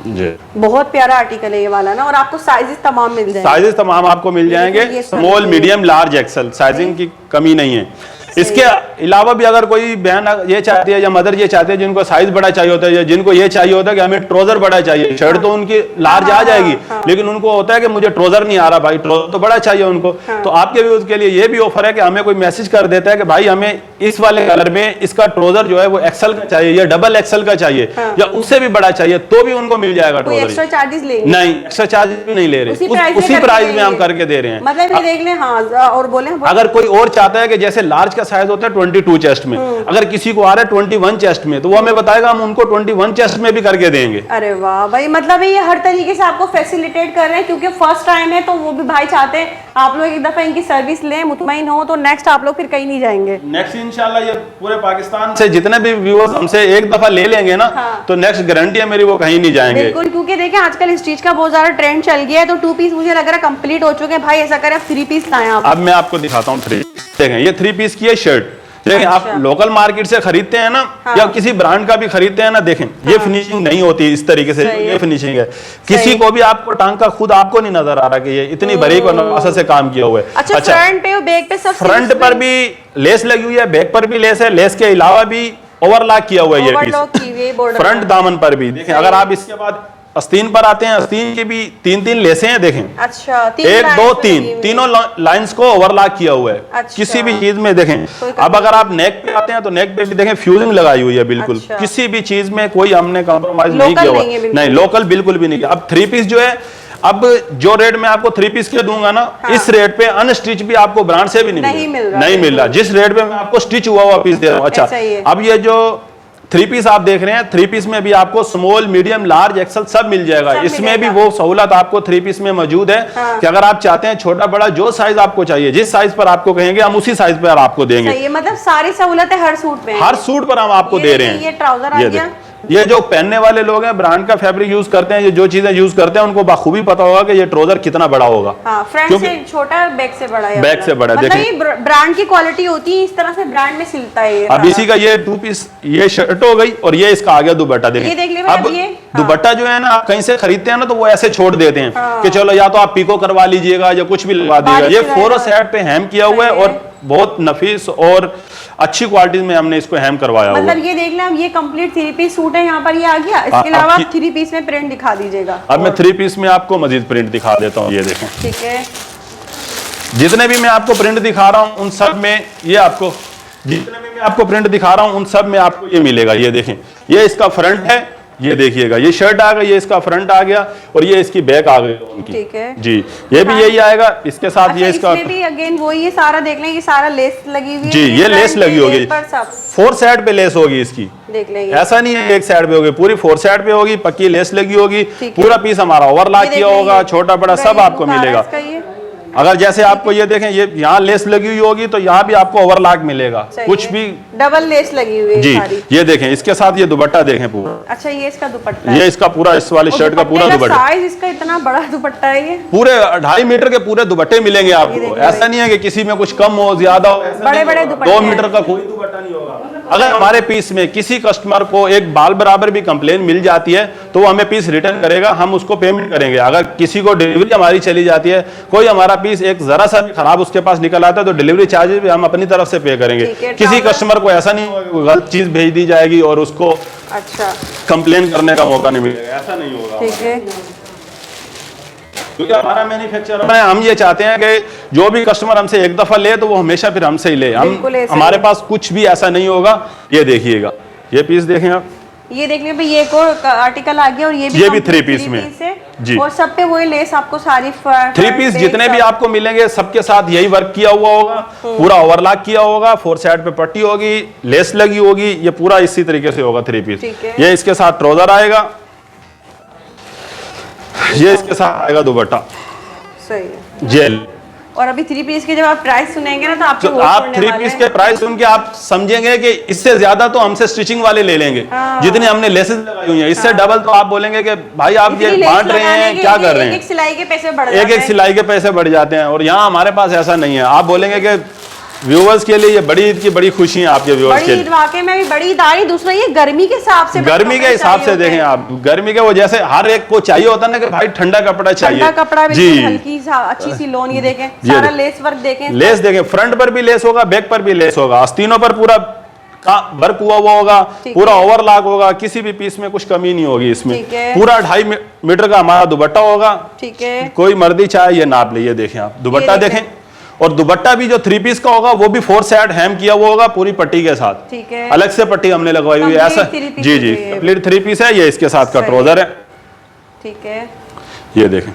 जी। बहुत प्यारा आर्टिकल है ये वाला ना, और आपको साइजेस तमाम मिल जाएंगे। साइजेस तमाम आपको मिल जाएंगे, ये small medium large XL, sizing की कमी नहीं है। इसके अलावा भी अगर कोई बहन ये चाहती है या मदर ये चाहती है जिनको साइज बड़ा चाहिए होता है, या जिनको ये चाहिए होता है कि हमें ट्राउजर बड़ा चाहिए, शर्ट तो उनकी लार्ज आ जाएगी, लेकिन उनको होता है कि मुझे ट्राउजर नहीं आ रहा भाई, ट्राउजर तो बड़ा चाहिए उनको, तो आपके व्यूज के लिए ये भी ऑफर है कि हमें कोई मैसेज कर देता है कि भाई हमें इस वाले कलर में इसका ट्राउजर जो है वो एक्सेल का चाहिए या डबल एक्सेल का चाहिए या उससे भी बड़ा चाहिए, तो भी उनको मिल जाएगा कोई एक्स्ट्रा ट्राउजर। चार्जेस लेंगे? नहीं, एक्स्ट्रा चार्जेस भी नहीं ले रहे, उसी प्राइस में हम करके दे रहे हैं। मतलब ये देख लें। हाँ, और बोले अगर कोई और चाहता है कि जैसे लार्ज का साइज होता है 22 चेस्ट में, अगर किसी को आ रहा है 21 चेस्ट में, तो वो हमें बताएगा, हम उनको 21 चेस्ट में भी करके देंगे। अरे वाह भाई, मतलब ये हर तरीके से आपको फैसिलिटेट कर रहे हैं, क्योंकि फर्स्ट टाइम है तो वो भी भाई चाहते हैं आप लोग एक दफा इनकी सर्विस लें, मुतमईन हो, तो नेक्स्ट आप लोग फिर कहीं नहीं जाएंगे। नेक्स्ट इंशाल्लाह ये पूरे पाकिस्तान से जितने भी व्यूअर्स हमसे एक दफा ले लेंगे ना, तो नेक्स्ट गारंटी है मेरी वो कहीं नहीं जाएंगे। बिल्कुल, क्योंकि देखें आजकल इस चीज का बहुत ज्यादा ट्रेंड चल गया है, तो 2 पीस मुझे लग रहा है कंप्लीट हो चुके हैं भाई। ऐसा करें 3 पीस लाएं आप। अब मैं आपको दिखाता हूँ 3 देखें, ये 3 पीस की है शर्ट। देखें आप लोकल मार्केट से खरीदते हैं ना, या किसी ब्रांड का भी खरीदते हैं ना, देखें ये फिनिशिंग नहीं होती इस तरीके से, ये फिनिशिंग है। किसी को भी आपको टांका खुद आपको नहीं नजर आ रहा कि ये इतनी बारीक और नफासत से काम किया हुआ है। अच्छा, फ्रंट पे और बैक पे सब फ्रंट पर भी लेस लगी हुई है, बैक पर भी लेस है, लेस के अलावा भी ओवरलॉक किया हुआ है ये पीस फ्रंट दामन पर भी। देखें अगर आप इसके बाद आस्तीन पर आते हैं, आस्तीन की भी 3-3 लेसें हैं, देखें। अच्छा, 1 2 3 तीनों लाइंस को ओवरलॉक किया हुआ है। अच्छा। किसी भी चीज में देखें। अब अगर आप नेक पे आते हैं तो नेक पे भी देखें फ्यूजिंग लगाई हुई है बिल्कुल। अच्छा। किसी भी चीज में कोई हमने कॉम्प्रोमाइज नहीं किया हुआ, नहीं लोकल बिल्कुल भी नहीं किया। अब 3 पीस जो है, अब जो रेट में आपको 3 पीस के दूंगा ना, इस रेट पे अनस्टिच भी आपको ब्रांड से भी नहीं मिल रहा। जिस रेट पे मैं आपको स्टिच हुआ हुआ पीस दे रहा हूँ। अच्छा, अब ये जो 3 पीस आप देख रहे हैं, 3 पीस में भी आपको स्मॉल मीडियम लार्ज एक्सेल सब मिल जाएगा। इसमें भी वो सहूलत आपको 3 पीस में मौजूद है कि अगर आप चाहते हैं छोटा बड़ा जो साइज आपको चाहिए, जिस साइज पर आपको कहेंगे हम उसी साइज पर आपको देंगे। सही है, मतलब सारी सहूलतें हर सूट में, हर सूट पर हम आपको दे रहे हैं। ये ट्राउजर आ गया। ये जो पहनने वाले लोग हैं, ब्रांड का फैब्रिक यूज करते हैं, ये जो चीजें यूज करते हैं, उनको बखूबी पता होगा कि ये ट्राउजर कितना बड़ा होगा। हाँ, फ्रंट से छोटा है, बैक से बड़ा है। बैक से बड़ा, मतलब ये ब्रांड की क्वालिटी होती है, इस तरह से ब्रांड में सिलता है ये। अब इसी का ये 2 पीस ये शर्ट हो गई और ये इसका आ गया दुपट्टा। देखिए, ये देख ले अब दुपट्टा जो है ना, आप कहीं से खरीदते हैं ना तो वो ऐसे छोड़ देते हैं कि चलो या तो आप पीको करवा लीजिएगा या कुछ भी लगवा दीजिएगा। ये 4 साइड पे हैम किया हुआ है और बहुत नफीस और अच्छी क्वालिटी में हमने इसको हैम करवाया हुआ है। मतलब ये देख लें, अब ये कंप्लीट 3 पीस सूट है, यहाँ पर ये आ गया। इसके अलावा आप 3 पीस में प्रिंट दिखा दीजिएगा। अब मैं 3 पीस में आपको मजीद प्रिंट दिखा देता हूँ। ये देखें, ठीक है, जितने भी मैं आपको प्रिंट दिखा रहा हूँ उन सब में ये आपको, जितने भी मैं आपको प्रिंट दिखा रहा हूँ उन सब में आपको ये मिलेगा। ये देखें, ये इसका फ्रंट है, ये देखिएगा, ये शर्ट आ गई, ये इसका फ्रंट आ गया और ये इसकी बैक आ गई उनकी। ठीक है जी, ये भी यही आएगा इसके साथ। अच्छा, ये इसका भी अगेन वही है, सारा देख लें, ये सारा लेस लगी हुई है जी, ये लेस लगी होगी, 4 साइड पे लेस होगी इसकी। देख लेंगे, ऐसा नहीं है एक साइड पे होगी, पूरी 4 साइड पे होगी, पक्की लेस लगी होगी। पूरा पीस हमारा ओवरलॉक किया होगा, छोटा बड़ा सब आपको मिलेगा। अगर जैसे आपको ये देखें, ये यहाँ लेस लगी हुई होगी तो यहाँ भी आपको ओवरलॉक मिलेगा, कुछ भी डबल लेस लगी हुई है जी सारी। ये देखें, इसके साथ ये दुपट्टा देखें पूरा। अच्छा, ये इसका दुपट्टा ये इसका पूरा, इस वाले शर्ट का पूरा दुपट्टा, साइज इसका इतना बड़ा दुपट्टा है, ये पूरे 2.5 मीटर के पूरे दुपट्टे मिलेंगे आपको। ऐसा नहीं है कि किसी में कुछ कम हो ज्यादा हो, बड़े बड़े दुपट्टे, 2 मीटर का कोई दुपट्टा नहीं होगा। अगर हमारे पीस में किसी कस्टमर को एक बाल बराबर भी कंप्लेन मिल जाती है तो वो हमें पीस रिटर्न करेगा, हम उसको पेमेंट करेंगे। अगर किसी को डिलीवरी हमारी चली जाती है, कोई हमारा पीस एक जरा सा भी खराब उसके पास निकल आता है तो डिलीवरी चार्जेस भी हम अपनी तरफ से पे करेंगे। किसी कस्टमर को ऐसा नहीं होगा कि गलत चीज भेज दी जाएगी और उसको अच्छा कंप्लेन करने का मौका नहीं मिलेगा, ऐसा नहीं होगा। ठीक है, क्योंकि हमारा मैन्युफैक्चर है, हम ये चाहते हैं कि जो भी कस्टमर हमसे एक दफा ले तो वो हमेशा फिर हमसे ही ले। हम हमारे पास कुछ भी ऐसा नहीं होगा। ये देखिएगा, ये पीस देखें आप, ये देखने पे ये एक और आर्टिकल आ गया और ये भी 3 पीस में जी। और सब पे वही लेस आपको सारी 3 पीस जितने भी आपको मिलेंगे सबके साथ यही वर्क किया हुआ होगा, पूरा ओवरलॉक किया होगा, 4 साइड पे पट्टी होगी, लेस लगी होगी, ये पूरा इसी तरीके से होगा 3 पीस। ये इसके साथ ट्राउजर आएगा, ये इसके साथ आएगा दुपट्टा। सही है। जेल। और अभी 3 पीस के जब आप प्राइस सुनेंगे ना तो आपको तो आप 3 पीस के प्राइस सुन के आप समझेंगे कि इससे ज्यादा तो हमसे स्टिचिंग वाले ले लेंगे। जितने हमने लेसेस लगाई हुई हैं इससे डबल तो आप बोलेंगे कि भाई आप ये बांट रहे हैं, क्या कर रहे हैं। एक सिलाई के पैसे बढ़ जाते हैं, एक सिलाई के पैसे बढ़ जाते हैं। और यहाँ हमारे पास ऐसा नहीं है। आप बोलेंगे कि व्यूअर्स के लिए ये बड़ी ईद की बड़ी खुशी है आपके व्यूअर्स के लिए। बड़ी ईद वाकई में भी बड़ी ईद आ रही। दूसरा ये गर्मी के हिसाब से, गर्मी के हिसाब से देखें आप, गर्मी के वो जैसे हर एक को चाहिए होता है ना कि भाई ठंडा कपड़ा चाहिए, ठंडा कपड़ा जी, हल्की सा अच्छी सी लोन। ये देखें सारा लेस वर्क देखें, लेस देखें, फ्रंट पर भी लेस होगा, बैक पर भी लेस होगा, आस्तीनों पर पूरा वर्क हुआ होगा, पूरा ओवरलॉक होगा, किसी भी पीस में कुछ कमी नहीं होगी इसमें। पूरा 2.5 मीटर का हमारा दुपट्टा होगा। ठीक है, कोई मर्दी चाहे ये नाप ले। ये देखें आप, दुपट्टा देखें। और दुपट्टा भी जो 3 पीस का होगा वो भी 4 साइड हैम किया हुआ होगा पूरी पट्टी के साथ। ठीक है, अलग से पट्टी हमने लगवाई हुई है ऐसा। जी जी, कंप्लीट 3 पीस है। ये इसके साथ का ट्राउजर है। ठीक है, ये देखें,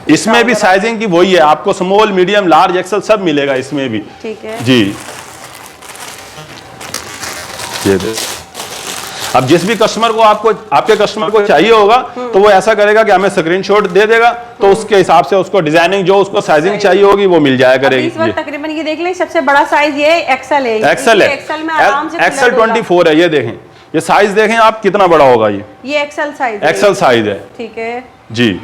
इसमें भी साइजिंग की वही है, आपको स्मॉल, मीडियम, लार्ज, एक्सल सब मिलेगा इसमें भी। ठीक है जी। ये देखें, अब जिस भी कस्टमर को आपके कस्टमर को चाहिए होगा तो वो ऐसा करेगा कि हमें स्क्रीनशॉट दे देगा, तो उसके हिसाब से उसको डिजाइनिंग जो उसको साइजिंग चाहिए होगी वो मिल जाया करेगी। इस वक्त तकरीबन ये देख लें सबसे बड़ा साइज ये एक्सेल है। एक्सेल है, एक्सेल 24 है। ये देखें, ये साइज देखें आप कितना बड़ा होगा। ये एक्सेल साइज, एक्सेल साइज है। ठीक है जी,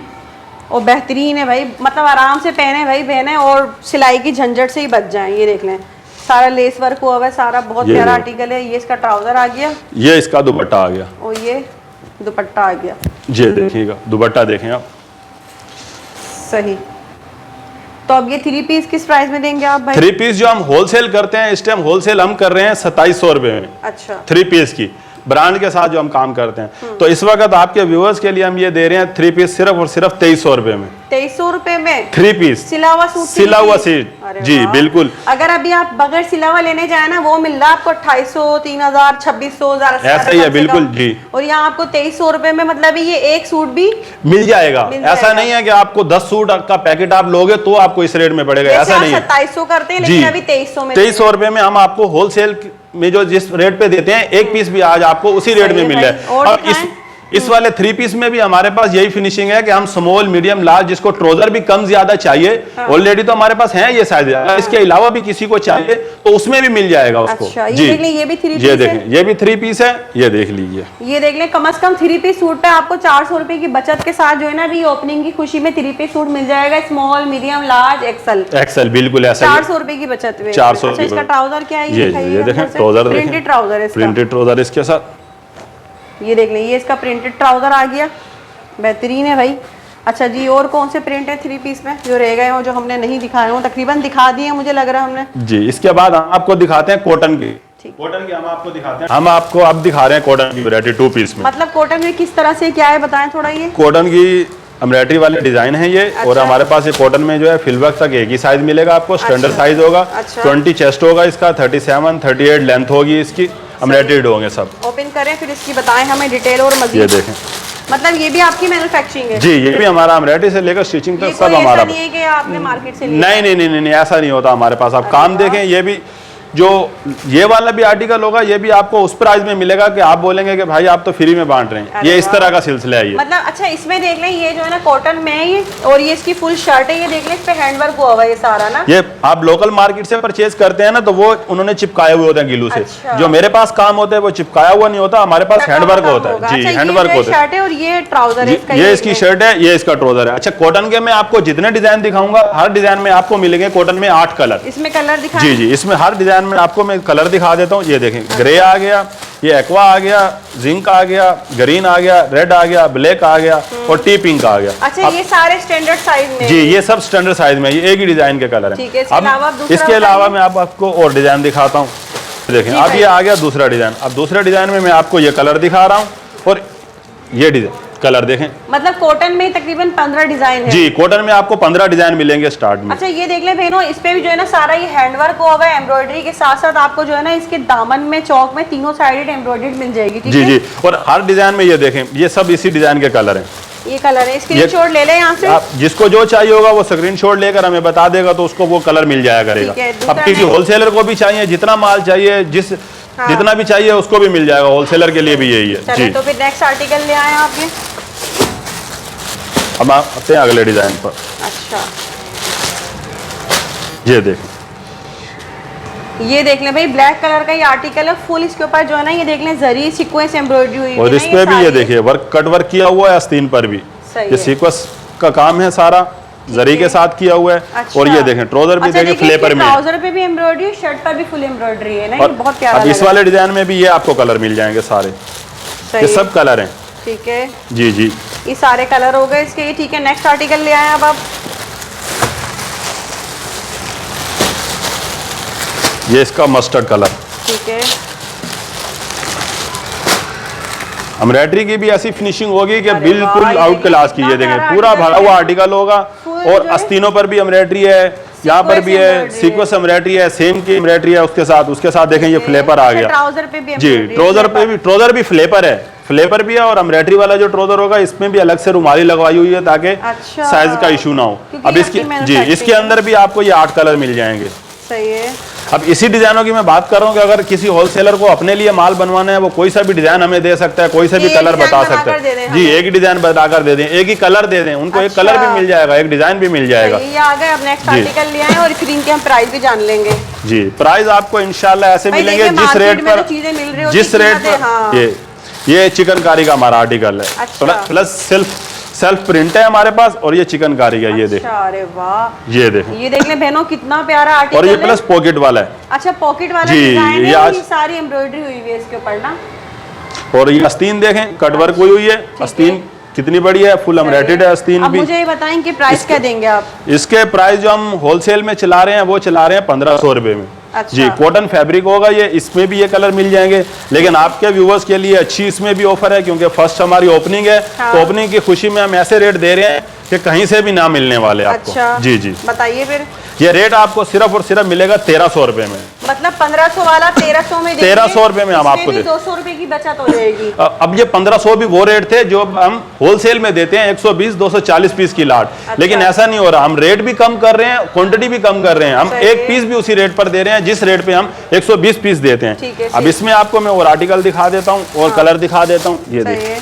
और बेहतरीन है भाई, मतलब आराम से पहने भाई पहने और सिलाई की झंझट से ही बच जाए। ये देख लें सारा लेस वर्क हुआ है, सारा बहुत प्यारा आर्टिकल है। ये इसका ट्राउजर आ गया, ये इसका दुपट्टा आ गया, और ये दुपट्टा आ गया। जी देखिएगा, दुपट्टा देखें आप। सही। तो अब ये 3 पीस किस प्राइस में देंगे आप भाई? 3 पीस जो हम होलसेल करते हैं इस टाइम होलसेल हम कर रहे हैं 2700 रुपए में। अच्छा, 3 पीस की ब्रांड के साथ जो हम काम करते हैं। तो इस वक्त आपके व्यूअर्स के लिए हम ये दे रहे हैं 3 पीस सिर्फ और सिर्फ 2300 रुपए में। 2300 रुपए में 3 पीस सिलावा सूट, सिलावा सूट। जी बिल्कुल। अगर अभी आप बगैर सिलावा लेने जाए ना वो मिल रहा है आपको 2500, 3000, 2600, ऐसा ही है बिल्कुल जी। और यहाँ आपको 2300 रुपए में मतलब ये एक सूट भी मिल जाएगा। ऐसा नहीं है कि आपको 10 सूट का पैकेट आप लोगे तो आपको इस रेट में पड़ेगा, ऐसा नहीं है। 2700 करते हैं लेकिन अभी 2300 में, 2300 रुपए में हम आपको होलसेल में जो जिस रेट पे देते हैं एक पीस भी आज आपको उसी रेट में मिल रहा है। और इस वाले 3 पीस में भी हमारे पास यही फिनिशिंग है कि हम स्मॉल, मीडियम, लार्ज, जिसको ट्राउजर भी कम ज्यादा चाहिए ऑलरेडी तो हमारे पास है ये साइज। इसके अलावा भी किसी को चाहिए तो उसमें भी मिल जाएगा उसको। अच्छा, ये देख लें, ये भी 3 पीस ये देखें, ये भी 3 पीस है। ये देख लीजिए, ये देख लें, कम से कम 3 पीस सूट पे आपको 400 रुपए की बचत के साथ जो है ना अभी ओपनिंग की खुशी में 3 पीस सूट मिल जाएगा। Small, medium, large, XL. XL बिल्कुल ऐसा 400 रुपए की बचत में। 400। अच्छा, इसका ट्राउजर क्या है? ये देखें, ट्राउजर प्रिंटेड ट्राउजर है, प्रिंटेड ट्राउजर इसके साथ। ये देख लें, ये इसका प्रिंटेड ट्राउजर आ गया, बेहतरीन है भाई। अच्छा जी, और कौन से प्रिंट है 3 पीस में जो रह गए हो जो हमने नहीं दिखाए हो? तकरीबन दिखा दिए मुझे लग रहा है हमने जी। इसके बाद हम आपको दिखाते हैं कॉटन की। कॉटन की हम आपको दिखाते हैं, हम आपको अब दिखा रहे हैं कॉटन की वैरायटी 2 पीस में। मतलब कॉटन में किस तरह से क्या है बताएं थोड़ा। ये कॉटन की एम्ब्रॉयडरी वाले डिजाइन है ये। अच्छा। और हमारे पास ये कॉटन में जो है फिलवर्क तक एक ही साइज मिलेगा आपको। स्टैंडर्ड साइज होगा। 20 चेस्ट होगा इसका, 37, 38 लेंथ होगी इसकी। एम्ब्रॉयडर्ड होंगे सब। ओपन करें फिर इसकी बताएं हमें डिटेल और मजीद। ये देखें, मतलब ये भी आपकी मैन्युफैक्चरिंग है? जी, ये भी हमारा एम्ब्रॉयडरी से लेकर स्टिचिंग तक सब हमारा। नहीं है कि आपने मार्केट से नहीं नहीं नहीं नहीं, ऐसा नहीं होता हमारे पास। आप काम देखें, ये भी जो ये वाला भी आर्टिकल होगा ये भी आपको उस प्राइस में मिलेगा कि आप बोलेंगे कि भाई आप तो फ्री में बांट रहे हैं। ये इस तरह का सिलसिला है ये। मतलब अच्छा, इसमें देख लें ये जो है ना कॉटन में है ये, और ये इसकी फुल शर्ट है। ये देख लें, इस पे हैंडवर्क हुआ हुआ है ये सारा ना। ये आप लोकल मार्केट से परचेज करते हैं ना तो वो उन्होंने चिपकाए हुए होते हैं गिलू से। अच्छा। जो मेरे पास काम होता है वो चिपकाया हुआ नहीं होता, हमारे पास हैंडवर्क होता है। जी, हैंडवर्क होता है। शर्ट है और ये ट्राउजर है, ये इसकी शर्ट है, ये इसका ट्राउजर है। अच्छा, कॉटन के मैं आपको जितने डिजाइन दिखाऊंगा हर डिजाइन में आपको मिलेंगे कॉटन में 8 कलर। इसमें कलर दिखा? जी जी, इसमें हर डिजाइन में आपको मैं कलर दिखा देता हूँ। ये देखें, ग्रे आ गया, ये एक्वा आ गया, जिंक आ गया, ग्रीन आ गया, रेड आ गया, ब्लैक आ गया और टी पिंक आ गया। अच्छा, ये सारे स्टैंडर्ड साइज में? जी, ये सब स्टैंडर्ड साइज में, ये एक ही डिजाइन के कलर है। इसके अलावा मैं आपको और डिजाइन दिखाता हूँ। देखें, अब ये आ गया दूसरा डिजाइन। अब दूसरे डिजाइन में मैं आपको ये कलर दिखा रहा हूँ और ये डिजाइन कलर देखें। मतलब कॉटन में तकरीबन 15 डिजाइन है जी, कॉटन में आपको 15 डिजाइन मिलेंगे स्टार्ट में। अच्छा, ये देख ले बहनों, इस पे भी जो है ना सारा ये हैंडवर्क हुआ है एम्ब्रॉयडरी के साथ साथ आपको जो है ना इसके दामन में चौक में तीनों साइडेड एम्ब्रॉयडरी मिल जाएगी। ठीक जी है? जी, और हर डिजाइन में ये देखें, ये सब इसी डिजाइन के कलर हैं। ये कलर है, स्क्रीनशॉट ले ले यहाँ से। आप जिसको जो चाहिए होगा वो स्क्रीनशॉट लेकर हमें बता देगा तो उसको वो कलर मिल जाया करेगा। ठीक है, अब किसी होलसेलर को भी चाहिए, जितना माल चाहिए, जितना भी चाहिए उसको भी मिल जाएगा। होलसेलर के लिए भी यही है जी। तो फिर नेक्स्ट आर्टिकल ले आए आप ये। अब आते हैं अगले डिजाइन पर। अच्छा, ये देखें, ये देख लें भाई, ब्लैक कलर का ये आर्टिकल है फुल। इसके ऊपर जो है ना ये देख लें जरी सीक्वेंस एम्ब्रॉयडरी हुई और इस पे भी ये देखिए वर्क कट वर्क किया हुआ है आस्तीन पर भी। ये सीक्वेंस का काम है सारा, जरी के साथ किया हुआ है। अच्छा। और ये देखें ट्राउजर भी देखें फ्लेपर में, ट्राउजर पे भी एम्ब्रॉयडरी है, शर्ट पर भी फुल एम्ब्रॉयडरी है ना, ये बहुत प्यारा अब इस वाले डिजाइन में भी ये आपको कलर मिल जाएंगे सारे, ये सब कलर हैं। ठीक है जी जी, ये सारे कलर हो गए इसके। ठीक है, नेक्स्ट आर्टिकल ले आए अब आप। ये इसका मस्टर्ड कलर। ठीक है, एम्ब्रॉयडरी की भी ऐसी फिनिशिंग होगी कि अरे बिल्कुल वाह, आउट क्लास की। ये देखें पूरा भरा हुआ आर्टिकल होगा और आस्तीनों पर भी एम्ब्रॉयडरी है, यहाँ पर भी है, सीक्वेंस एम्ब्रॉयडरी है, सेम की एम्ब्रॉयडरी है उसके साथ देखें ये फ्लेपर आ गया। ट्राउजर पे भी जी, ट्राउजर भी फ्लेपर है, फ्लेपर भी है। और एम्ब्रॉयडरी वाला जो ट्राउजर होगा इसमें भी अलग से रुमाली लगवाई हुई है ताकि साइज का इशू ना हो। अब इसकी जी, इसके अंदर भी आपको ये 8 कलर मिल जाएंगे। सही है। अब इसी डिजाइनों की मैं बात कर रहा हूँ कि अगर किसी होलसेलर को अपने लिए माल बनवाना है वो कोई सा भी डिजाइन हमें दे सकता है, कोई सा भी कलर बता सकता है। जी, एक ही डिजाइन बताकर दे दें, एक ही कलर दे दें, उनको एक कलर भी मिल जाएगा, एक डिजाइन भी मिल जाएगा। ये आ गए, अब नेक्स्ट आर्टिकल ले आए और फिर इनके हम प्राइस भी जान लेंगे। जी, प्राइस आपको इंशाल्लाह ऐसे मिलेंगे जिस रेट पर, जिस रेट पर। ये चिकनकारी का हमारा आर्टिकल है, प्लस सेल्फ प्रिंट है हमारे पास, और ये चिकनकारी का। ये देख, अरे वाह, ये देख, ये देख ले बहनों कितना प्यारा आर्टिकल और ये प्लस पॉकेट वाला है। अच्छा, पॉकेट वाला जी, डिजाइन है, ये और ये सारी एम्ब्रॉयडरी हुई है इसके ऊपर ना। और ये आस्तीन देखें, कट वर्क हुई है। आस्तीन कितनी बड़ी है, फुल एम्ब्रॉयडर्ड है आस्तीन भी। मुझे ये बताएं कि प्राइस क्या देंगे आप? इसके प्राइस जो हम होलसेल में चला रहे हैं वो चला रहे हैं 1500 रुपए में। अच्छा। जी, कॉटन फैब्रिक होगा ये, इसमें भी ये कलर मिल जाएंगे। लेकिन आपके व्यूवर्स के लिए अच्छी इसमें भी ऑफर है क्योंकि फर्स्ट हमारी ओपनिंग है। हाँ। तो ओपनिंग की खुशी में हम ऐसे रेट दे रहे हैं कि कहीं से भी ना मिलने वाले आपको। अच्छा। जी जी, बताइए फिर। ये रेट आपको सिर्फ और सिर्फ मिलेगा 1300 रुपए में। मतलब 1500 वाला 1300 में 1300 रुपए में हम आपको दे 200 रुपए की बचत हो जाएगी। अब ये 1500 भी वो रेट थे जो हम होलसेल में देते हैं 120-240 पीस की लाट। अच्छा। लेकिन ऐसा नहीं हो रहा, हम रेट भी कम कर रहे हैं, क्वांटिटी भी कम कर रहे हैं। हम एक पीस भी उसी रेट पर दे रहे हैं जिस रेट पे हम 120 पीस देते हैं। अब इसमें आपको मैं और आर्टिकल दिखा देता हूँ और कलर दिखा देता हूँ। ये देखिए,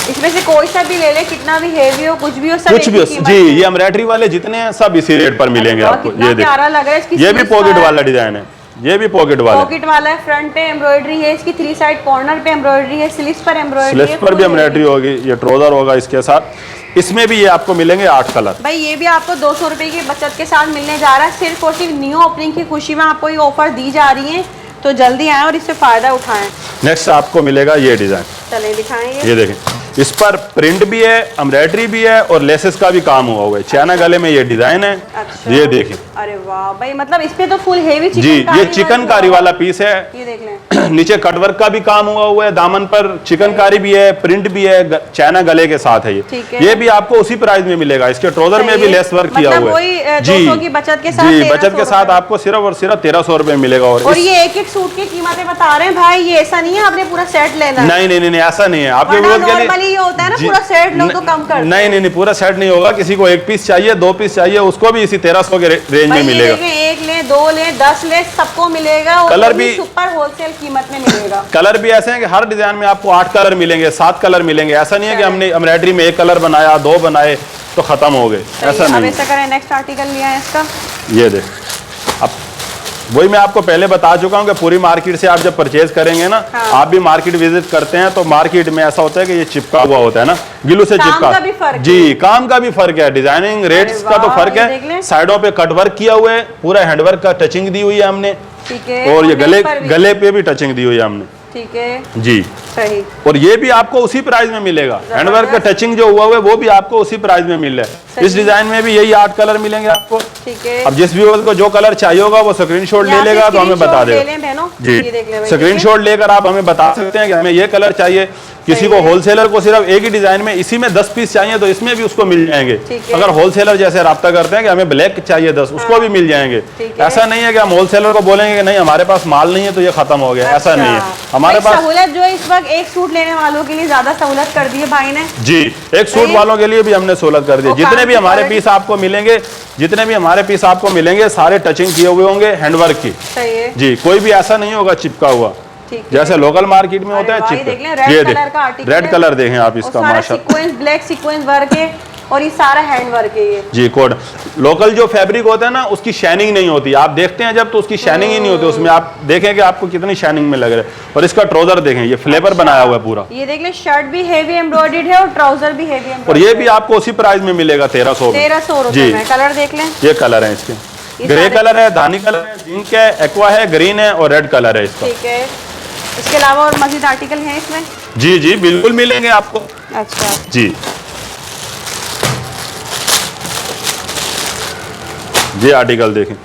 इसमें से कोई सा भी ले ले, कितना भी हेवी हो, कुछ भी हो, सब कुछ भी हो। कीमत जी, है। ये एम्ब्रॉयडरी वाले जितने हैं सब इसी रेट पर मिलेंगे आपको। ये प्यारा लग रहा है इसकी, ये भी पॉकेट वाला डिजाइन है, ये भी पॉकेट वाला है। फ्रंट पे एम्ब्रॉयडरी है, इसकी 3 साइड कॉर्नर पे एम्ब्रॉयडरी है, स्लीव्स पर एम्ब्रॉयडरी है, स्लीव्स पर भी एम्ब्रॉयडरी होगी। ये ट्राउजर होगा इसके साथ। इसमें भी ये आपको मिलेंगे 8 कलर। भाई ये भी आपको 200 रुपए की बचत के साथ मिलने जा रहा है। सिर्फ और सिर्फ न्यू ओपनिंग की खुशी में आपको ये ऑफर दी जा रही है, तो जल्दी आए और इससे फायदा उठाएं। नेक्स्ट आपको मिलेगा ये डिजाइन, चले दिखाएंगे। ये देखें, इस पर प्रिंट भी है, एम्ब्रॉयडरी भी है और लेसेस का भी काम हुआ हुआ है। चाइना गले में ये डिजाइन है। अच्छा। ये देखें, अरे वाह भाई, मतलब इस पे तो फुल हेवी जी, ये चिकनकारी वाला पीस है। ये देख लें, नीचे कटवर्क का भी काम हुआ है, दामन पर चिकनकारी भी है, प्रिंट भी है, चाइना गले के साथ है ये भी आपको उसी प्राइस में मिलेगा। इसके ट्राउजर में भी लेस वर्क किया हुआ है। जी, 200 की बचत के साथ, जी, बचत के साथ आपको सिर्फ और सिर्फ 1300 रुपए मिलेगा। और ये एक एक सूट की कीमतें बता रहे हैं भाई, ये ऐसा नहीं है आपने पूरा सेट लेना। नहीं नहीं नहीं, ऐसा नहीं है। आपके नॉर्मली ये होता है ना, पूरा सेट लो तो कम कर। नहीं नहीं, पूरा सेट नहीं होगा। किसी को एक पीस चाहिए, 2 पीस चाहिए, उसको भी इसी 1300 के रेंज में मिलेगा। एक ले, 2 ले, 10 ले, सबको मिलेगा। कलर भी सुपर होलसेल कीमत में मिलेगा। कलर भी ऐसे हैं कि हर डिजाइन में आपको 8 कलर मिलेंगे, 7 कलर मिलेंगे। ऐसा नहीं है कि हमने एम्ब्रॉयडरी में 1 कलर बनाया, 2 बनाए तो खत्म हो गए, ऐसा नहीं। ऐसा करें, नेक्स्ट आर्टिकल लिया है इसका। ये देख, अब वही मैं आपको पहले बता चुका हूँ कि पूरी मार्केट से आप जब परचेज करेंगे ना, हाँ। आप भी मार्केट विजिट करते हैं तो मार्केट में ऐसा होता है कि ये चिपका हुआ होता है ना, ग्लू से चिपका। जी, काम का भी फर्क है, डिजाइनिंग रेट्स का तो फर्क है। साइडों पे कटवर्क किया हुआ है, पूरा हैंडवर्क का टचिंग दी हुई है हमने। ठीक है, और ये गले पे भी टचिंग दी हुई है हमने। ठीक है जी, सही। और ये भी आपको उसी प्राइस में मिलेगा। हैंडवर्क का टचिंग जो हुआ है वो भी आपको उसी प्राइस में मिल रहा है। इस डिजाइन में भी यही 8 कलर मिलेंगे आपको। ठीक है। अब जिस व्यूअर को जो कलर चाहिए होगा वो स्क्रीनशॉट ले लेगा तो हमें बता देगा जी। स्क्रीनशॉट लेकर आप हमें बता सकते हैं कि हमें ये कलर चाहिए। किसी को होलसेलर को सिर्फ एक ही डिजाइन में इसी में 10 पीस चाहिए तो इसमें भी उसको मिल जाएंगे। अगर होलसेलर जैसे राब्ता करते हैं कि हमें ब्लैक चाहिए 10, उसको भी मिल जाएंगे। ऐसा नहीं है कि हम होलसेलर को बोलेंगे कि नहीं हमारे पास माल नहीं है तो ये खत्म हो गया, ऐसा नहीं है। हमारे पास सहूलत जो है इस वक्त एक सूट लेने वालों के लिए ज्यादा सहूलत कर दी है भाई ने जी। एक सूट वालों के लिए भी हमने सहूलत कर दी। जितने भी हमारे पीस आपको मिलेंगे, जितने भी हमारे पीस आपको मिलेंगे सारे टचिंग किए हुए होंगे, हैंडवर्क की। सही है जी, कोई भी ऐसा नहीं होगा चिपका हुआ जैसे लोकल मार्केट में होता है चिपका। ये देख रेड कलर देखें आप इसका, माशाल्लाह ब्लैक सीक्वेंस वर्क है और ये सारा हैंड वर्क है ये जी। कोड लोकल जो फैब्रिक होता है ना उसकी शाइनिंग नहीं होती, आप देखते हैं जब तो उसकी शाइनिंग ही नहीं होती, उसमें आप देखें कि आपको कितनी शाइनिंग में लग रहा है। और इसका ट्राउजर देखें, ये फ्लेवर बनाया हुआ है पूरा। ये देख ले, शर्ट भी हेवी एम्ब्रॉयडर्ड है और ट्राउजर भी हेवी एम्ब्रॉयडर्ड, और ये भी आपको उसी प्राइस में मिलेगा 1300 रुपए में। कलर देख लें, ये कलर है इसके, ग्रे कलर है, धानी कलर है, जिंक है, एक्वा है, ग्रीन है और रेड कलर है इसका। ठीक है। इसके अलावा और मजीद आर्टिकल हैं इसमें? जी जी बिल्कुल मिलेंगे आपको। अच्छा जी, ये आर्टिकल देखें।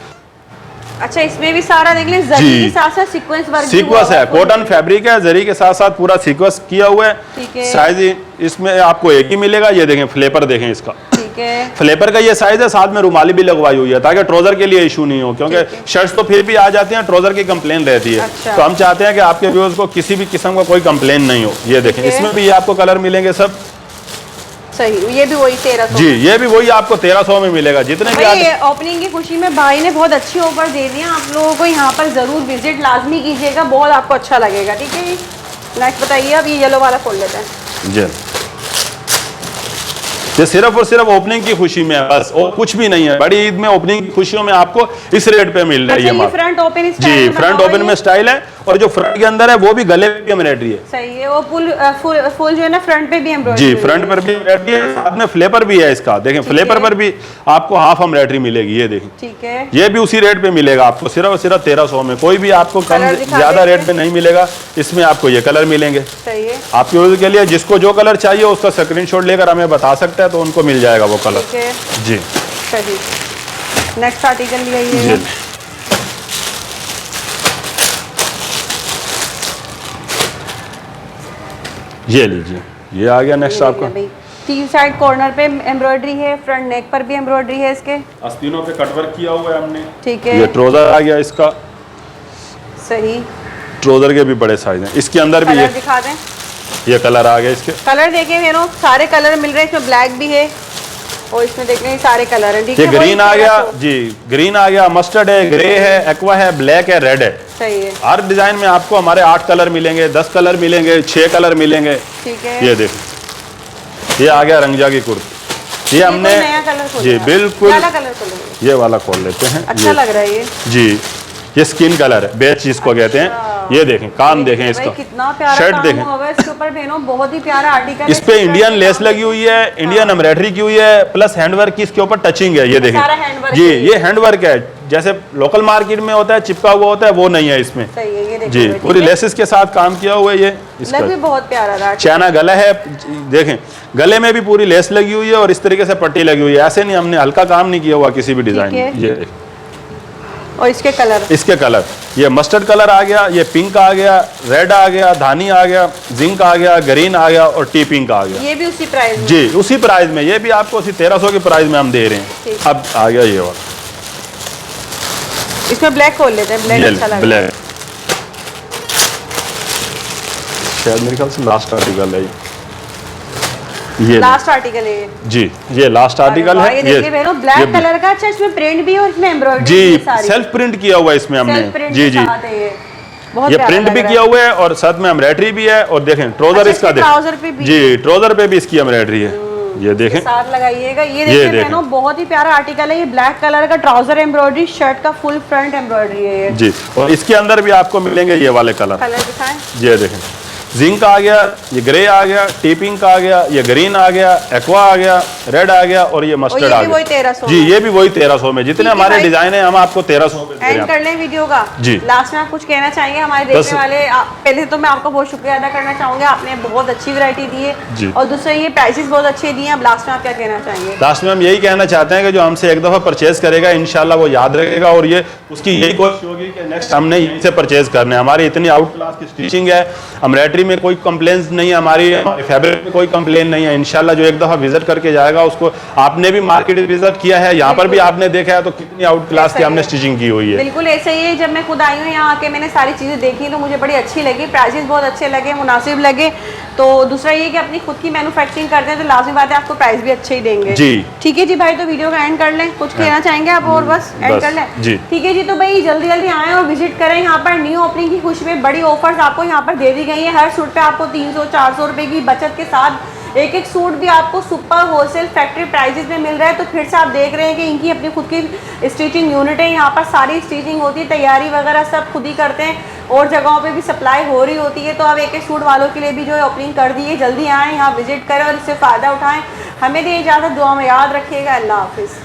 अच्छा, इसमें भी सारा देख लें, जरी के साथ साथ सीक्वेंस वर्क, सीक्वेंस है, कॉटन फैब्रिक है, जरी के साथ साथ पूरा सीक्वेंस किया हुआ है। ठीक है। साइज इसमें आपको एक ही मिलेगा। ये देखें फ्लेपर देखें इसका, ठीक है। फ्लेपर का ये साइज है, साथ में रुमाली भी लगवाई हुई है ताकि ट्राउजर के लिए इशू नहीं हो, क्योंकि शर्ट्स तो फिर भी आ जाती हैं, ट्राउजर की कंप्लेन रहती है। अच्छा। तो हम चाहते हैं कि आपके व्यूअर्स को किसी भी किस्म का कोई कंप्लेन नहीं हो। ये देखें, इसमें भी ये आपको कलर मिलेंगे सब। सही, ये भी वही 1300 जी, ये भी वही आपको 1300 में मिलेगा। जितने भी ओपनिंग की खुशी में भाई ने बहुत अच्छी ऑफर दे दी है, आप लोगों को यहाँ पर जरूर विजिट लाजमी कीजिएगा, बहुत आपको अच्छा लगेगा। ठीक है, नेक्स्ट बताइए। अब ये येलो वाला खोल लेते हैं जी। ये सिर्फ और सिर्फ ओपनिंग की खुशी में है बस, और कुछ भी नहीं है। बड़ी ईद में ओपनिंग की खुशियों में आपको इस रेट पे मिल रही है। ये फ्रंट ओपन जी, फ्रंट ओपन में स्टाइल है और जो फ्रंट के अंदर है वो भी गले पे एम्ब्रॉयडरी है। सही है, वो फुल जो है ना फ्रंट पे भी एम्ब्रॉयडरी। जी, फ्रंट पर भी एम्ब्रॉयडरी है, साथ में फ्लेपर भी है इसका। देखें फ्लेपर पर भी आपको हाफ एम्ब्रॉयडरी मिलेगी। ये देखें, ठीक है। ये भी उसी रेट पे मिलेगा आपको, सिर्फ और सिर्फ 1300 में। कोई भी आपको कम ज्यादा रेट पे नहीं मिलेगा। इसमें आपको ये कलर मिलेंगे। सही है। आपके यूज के लिए जिसको जो कलर चाहिए उसका स्क्रीनशॉट लेकर हमें बता सकता है तो उनको मिल जाएगा वो कलर। ठीक है जी, सही। नेक्स्ट आर्टिकल लिए ये लीजिए, ये आ गया नेक्स्ट आपका। तीन साइड कॉर्नर पे एम्ब्रॉयडरी है, फ्रंट नेक पर भी एम्ब्रॉयडरी है, इसके आस्तीनों पे कटवर्क किया हुआ है हमने। ठीक है। ये ट्राउजर आ गया इसका। सही। ट्राउजर के भी बड़े साइज हैं। इसके अंदर भी ये दिखा दें, ये कलर आ गया। इसके कलर देखें सारे कलर मिल रहे हैं, इसमें ब्लैक भी है और इसमें देख रहे हैं सारे कलर हैं। ये ग्रीन आ गया जी, ग्रीन आ गया, मस्टर्ड है, ग्रे है, एक्वा है, ब्लैक है, रेड है। सही है। हर डिजाइन में आपको हमारे 8 कलर मिलेंगे, 10 कलर मिलेंगे, 6 कलर मिलेंगे। ठीक है। ये देखो, ये आ गया रंगजा की कुर्ती। ये हमने नया कलर जी बिल्कुल कलर ये वाला खोल लेते हैं। अच्छा लग रहा है ये जी। ये स्किन कलर है, बेच जिसको कहते हैं। ये देखें, काम देखें इसका, कितना प्यारा शर्ट काम देखें, हुआ है इसके ऊपर बहनों, बहुत ही प्यारा आर्टिकल। इस पे इंडियन लेस लगी हुई है, इंडियन एम्ब्रॉयडरी की हुई है, प्लस हैंडवर्क की इसके ऊपर टचिंग है। ये देखें जी, ये हैंडवर्क है, जैसे लोकल मार्केट में होता है चिपका हुआ होता है वो नहीं है इसमें। सही है, ये जी, पूरी लेसेस के साथ काम किया हुआ है। ये इसका भी बहुत प्यारा था। चाइना गला है, देखें गले में भी पूरी लेस लगी हुई है और इस तरीके से पट्टी लगी हुई है। ऐसे नहीं, हमने हल्का काम नहीं किया हुआ किसी भी डिजाइन में। ये और इसके कलर, ये मस्टर्ड कलर आ गया, ये पिंक आ गया, रेड आ गया, धानी आ गया, जिंक आ गया, ग्रीन आ गया और टी पिंक आ गया। ये भी उसी प्राइस में? जी, उसी प्राइस में। ये भी आपको उसी 1300 के प्राइस में हम दे रहे हैं। अब आ गया ये वाला, इसमें ब्लैक खोल लेते हैं। ब्लैक अच्छा लग रहा है। ब्लैक शायद मेरे ख्याल से लास्ट आर्टिकल है ये। लास्ट आर्टिकल है जी, ये लास्ट आर्टिकल है। ये देखिए बहनों, ब्लैक कलर का। अच्छा, इसमें प्रिंट भी और इसमें एम्ब्रॉयडरी जी, सेल्फ प्रिंट किया हुआ है इसमें हमने। जी जी, ये प्रिंट भी किया हुआ है और साथ में एम्ब्रॉयडरी भी है। और देखें ट्राउजर इसका देखें जी, ट्राउजर पे भी इसकी एम्ब्रॉयडरी है। ये देखें, साथ लगाइएगा। ये देखिए बहनों, बहुत ही प्यारा आर्टिकल है ये। ब्लैक कलर का ट्राउजर एम्ब्रॉयडरी, शर्ट का फुल फ्रंट एम्ब्रॉयडरी है ये। जी। और इसके अंदर भी आपको मिलेंगे ये वाले कलर दिखाएं। ये देखें, जिंक आ गया, ये ग्रे आ गया, टीपिंग का आ गया, ये ग्रीन आ गया, एक्वा आ गया, रेड आ गया और ये मस्टर्ड आ वही गया। 1300 जी ये भी वही 1300 में, जितने है हमारे भाई। डिजाइन है हम आपको 1300 में दे रहे एंड हैं। कर लें वीडियो का। जी। लास्ट में आप कुछ कहना चाहेंगे हमारे देखने वाले पहले तो मैं आपका बहुत शुक्रिया अदा करना चाहूंगी, आपने बहुत अच्छी वैरायटी दी है जी। और दूसरा ये प्राइसेस बहुत अच्छे दिए हैं। अब लास्ट में आप क्या कहना चाहेंगे? लास्ट में हम यही कहना चाहते हैं कि जो हमसे एक दफ़ा परचेज करेगा इंशाल्लाह वो याद रखेगा और ये उसकी यही कोशिश होगी कि नेक्स्ट हमने यहीं से परचेज करने। हमारी इतनी आउट क्लास की स्टिचिंग है, एम्ब्रॉयडरी में कोई कंप्लेंट्स नहीं है, हमारी फैब्रिक में कोई कंप्लेन नहीं है। इंशाल्लाह जो एक दफ़ा विजिट करके जाएगा उसको, आपने भी मार्केट विजिट किया है, यहाँ पर भी आपने देखा है तो कितनी आउट क्लास की हमने स्टिचिंग की हुई है। बिल्कुल ऐसे ही है। जब मैं खुद आई हूँ यहाँ आके मैंने सारी चीज़ें देखी तो मुझे बड़ी अच्छी लगी, प्राइसेस बहुत अच्छे लगे, मुनासिब लगे। तो दूसरा ये कि अपनी खुद की मैन्युफैक्चरिंग करते हैं तो लाजमी बात है आपको प्राइस भी अच्छे ही देंगे। जी ठीक है जी भाई, तो वीडियो का एंड कर लें। कुछ कहना चाहेंगे आप और बस एंड कर लें? जी ठीक है जी, तो भाई जल्दी जल्दी आएँ और विजिट करें। यहाँ पर न्यू ओपनिंग की खुशी में बड़ी ऑफर्स आपको यहाँ पर दे दी गई है। हर सूट पे आपको 300-400 रुपये की बचत के साथ एक एक सूट भी आपको सुपर होलसेल फैक्ट्री प्राइसेस में मिल रहा है। तो फिर से आप देख रहे हैं कि इनकी अपनी खुद की स्टिचिंग यूनिट है, यहाँ पर सारी स्टिचिंग होती है, तैयारी वगैरह सब खुद ही करते हैं और जगहों पे भी सप्लाई हो रही होती है। तो अब एक एक सूट वालों के लिए भी जो है ओपनिंग कर दी है। जल्दी आएँ, यहाँ विजिट करें और इससे फ़ायदा उठाएँ। हमें दें इजाज़त, दुआ में याद रखिएगा। अल्लाह हाफिज़।